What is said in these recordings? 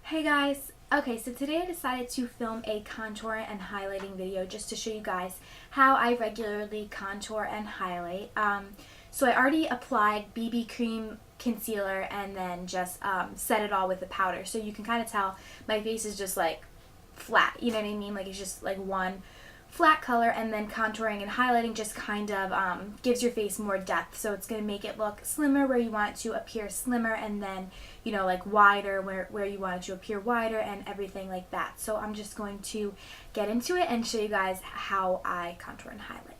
Hey guys! Okay, so today I decided to film a contour and highlighting video just to show you guys how I regularly contour and highlight. So I already applied BB cream, concealer, and then just set it all with the powder. So you can kind of tell my face is just like flat, you know what I mean? Like it's just like one flat color, and then contouring and highlighting just kind of gives your face more depth. So it's going to make it look slimmer where you want it to appear slimmer, and then, you know, like wider where you want it to appear wider, and everything like that. So I'm just going to get into it and show you guys how I contour and highlight.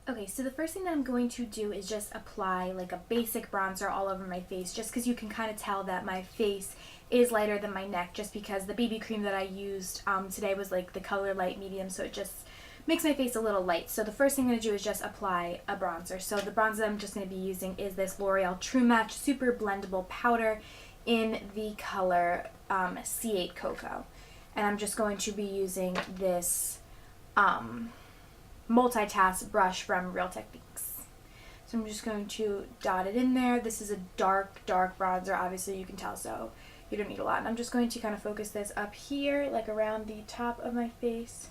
Okay, so the first thing that I'm going to do is just apply like a basic bronzer all over my face, just because you can kind of tell that my face is lighter than my neck, just because the BB cream that I used today was like the color light medium, so it just makes my face a little light. So the first thing I'm going to do is just apply a bronzer. So the bronzer I'm just going to be using is this L'Oreal True Match Super Blendable Powder in the color C8 Cocoa. And I'm just going to be using this multitask brush from Real Techniques. So I'm just going to dot it in there. This is a dark bronzer, obviously you can tell, so you don't need a lot. And I'm just going to kind of focus this up here, like around the top of my face,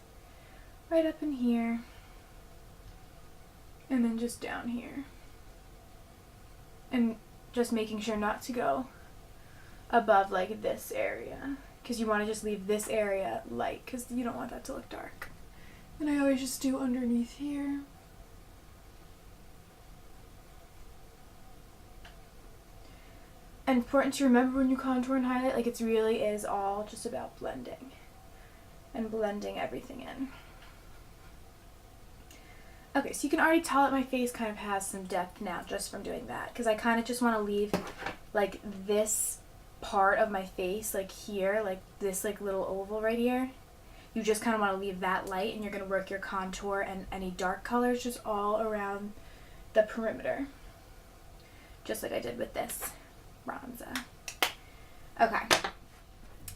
right up in here, and then just down here. And just making sure not to go above like this area, because you want to just leave this area light, because you don't want that to look dark. And I always just do underneath here. And important to remember when you contour and highlight, like it really is all just about blending and blending everything in. Okay, so you can already tell that my face kind of has some depth now just from doing that, because I kind of just want to leave like this part of my face, like here, like this like little oval right here. You just kind of want to leave that light, and you're going to work your contour and any dark colors just all around the perimeter, just like I did with this bronzer. Okay,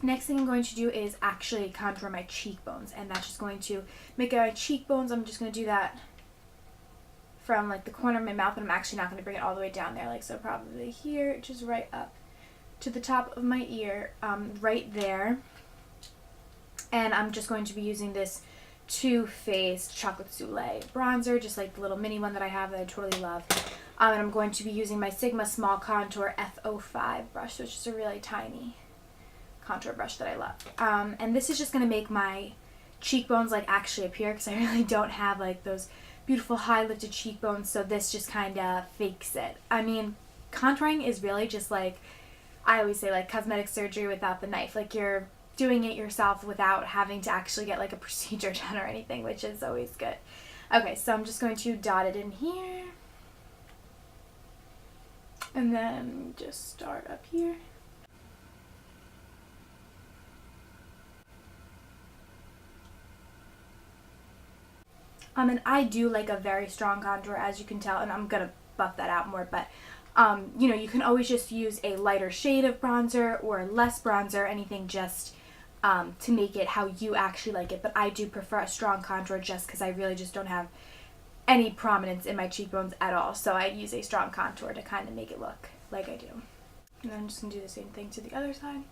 next thing I'm going to do is actually contour my cheekbones, and that's just going to make my cheekbones. I'm just going to do that from like the corner of my mouth, and I'm actually not going to bring it all the way down there, like so, probably here, just right up to the top of my ear, right there. And I'm just going to be using this Too Faced Chocolate Soufflé bronzer, just like the little mini one that I have that I totally love. And I'm going to be using my Sigma Small Contour F05 brush, which is a really tiny contour brush that I love. And this is just going to make my cheekbones like actually appear, because I really don't have like those beautiful high lifted cheekbones, so this just kind of fakes it. I mean, contouring is really just like, I always say, like cosmetic surgery without the knife. Like you're doing it yourself without having to actually get like a procedure done or anything, which is always good. Okay, so I'm just going to dot it in here, and then just start up here. And I do like a very strong contour, as you can tell, and I'm gonna buff that out more, but you know, you can always just use a lighter shade of bronzer or less bronzer, anything, just to make it how you actually like it. But I do prefer a strong contour just because I really just don't have any prominence in my cheekbones at all, so I use a strong contour to kind of make it look like I do. And then I'm just going to do the same thing to the other side.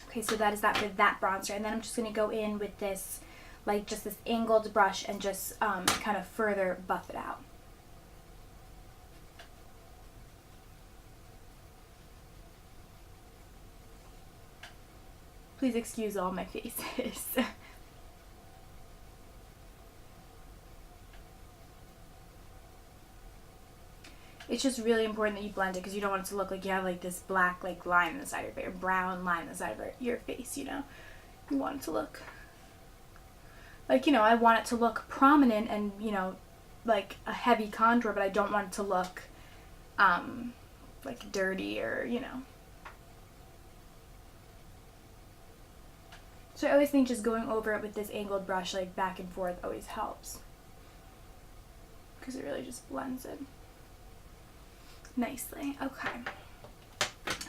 Okay, so that is that for that bronzer, and then I'm just going to go in with this, like just this angled brush, and just kind of further buff it out. Please excuse all my faces. It's just really important that you blend it, because you don't want it to look like you have like this black like line in the side of your face, or brown line in the side of your face, you know. You want it to look like, you know, I want it to look prominent and, you know, like a heavy contour, but I don't want it to look like dirty, or, you know. So I always think just going over it with this angled brush, like back and forth, always helps, because it really just blends it nicely. Okay,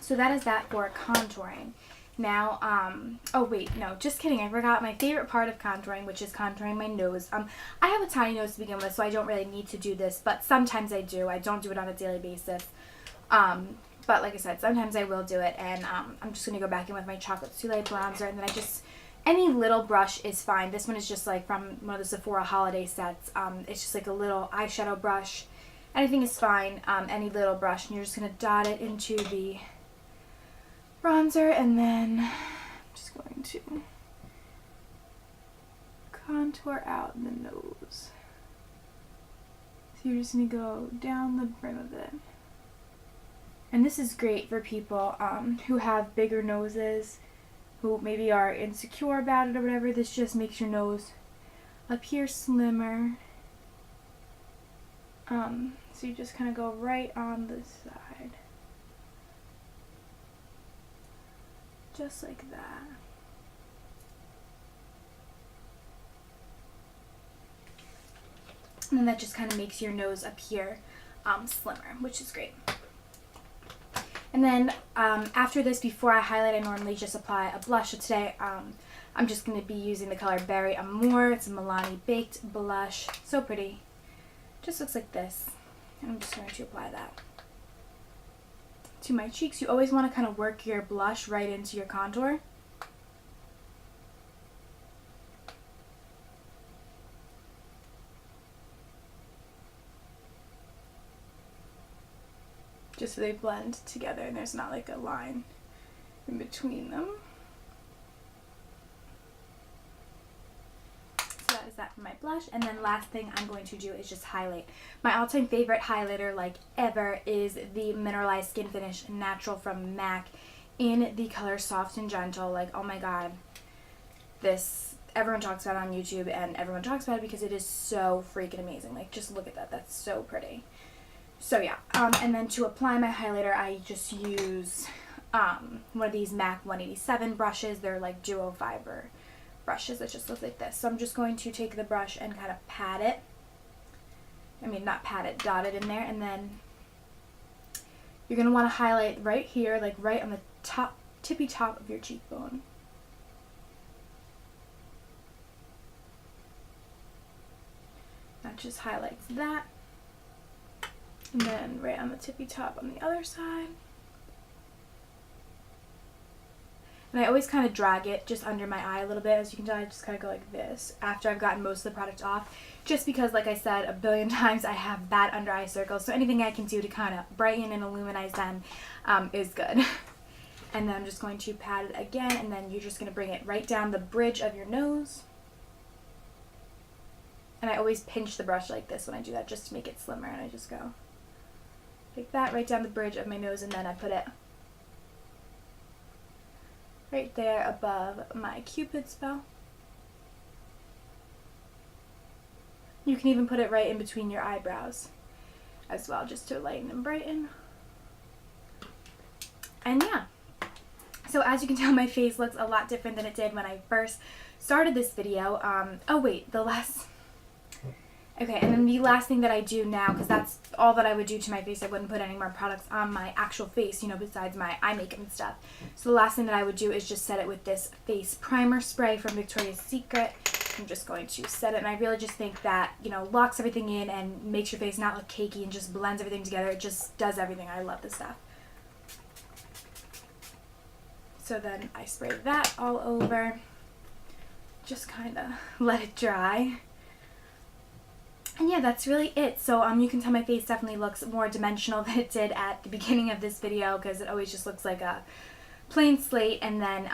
so that is that for contouring. Now, oh wait, no, just kidding. I forgot my favorite part of contouring, which is contouring my nose. I have a tiny nose to begin with, so I don't really need to do this, but sometimes I do. I don't do it on a daily basis. But like I said, sometimes I will do it, and I'm just going to go back in with my Chocolate Soleil bronzer, and then any little brush is fine. This one is just like from one of the Sephora holiday sets. It's just like a little eyeshadow brush. Anything is fine, any little brush, and you're just going to dot it into the bronzer, and then I'm just going to contour out the nose. So you're just going to go down the brim of it. And this is great for people who have bigger noses, who maybe are insecure about it or whatever. This just makes your nose appear slimmer. So you just kind of go right on the side. Just like that. And then that just kind of makes your nose appear slimmer, which is great. And then after this, before I highlight, I normally just apply a blush. So today I'm just going to be using the color Berry Amour. It's a Milani Baked blush. So pretty. Just looks like this. And I'm just going to apply that to my cheeks. You always want to kind of work your blush right into your contour. Just so they blend together and there's not like a line in between them. So that is that for my blush. And then last thing I'm going to do is just highlight. My all-time favorite highlighter like ever is the Mineralized Skin Finish Natural from MAC in the color Soft and Gentle. Like, oh my god, this everyone talks about it on YouTube, and everyone talks about it because it is so freaking amazing. Like, just look at that. That's so pretty. So yeah, and then to apply my highlighter, I just use one of these MAC 187 brushes. They're like duo fiber brushes that just look like this. So I'm just going to take the brush and kind of pat it. I mean, not pat it, dot it in there, and then you're going to want to highlight right here, like right on the top, tippy top of your cheekbone. That just highlights that. And then right on the tippy top on the other side. And I always kind of drag it just under my eye a little bit. As you can tell, I just kind of go like this after I've gotten most of the product off. Just because, like I said a billion times, I have bad under eye circles. So anything I can do to kind of brighten and illuminize them is good. And then I'm just going to pat it again. And then you're just going to bring it right down the bridge of your nose. And I always pinch the brush like this when I do that, just to make it slimmer. And I just go like that right down the bridge of my nose, and then I put it right there above my Cupid's bow. You can even put it right in between your eyebrows as well, just to lighten and brighten. And yeah, so as you can tell, my face looks a lot different than it did when I first started this video. Oh wait, okay, and then the last thing that I do now, because that's all that I would do to my face, I wouldn't put any more products on my actual face, you know, besides my eye makeup and stuff. So the last thing that I would do is just set it with this face primer spray from Victoria's Secret. I'm just going to set it, and I really just think that, you know, locks everything in and makes your face not look cakey and just blends everything together. It just does everything. I love this stuff. So then I spray that all over. Just kind of let it dry. And yeah, that's really it. So you can tell my face definitely looks more dimensional than it did at the beginning of this video, because it always just looks like a plain slate, and then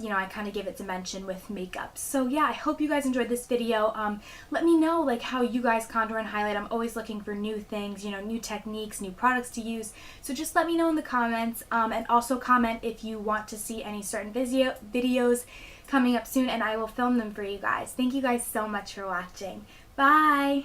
you know, I kind of give it dimension with makeup. So yeah, I hope you guys enjoyed this video. Let me know like how you guys contour and highlight. I'm always looking for new things, you know, new techniques, new products to use. So just let me know in the comments, and also comment if you want to see any certain videos coming up soon, and I will film them for you guys. Thank you guys so much for watching. Bye!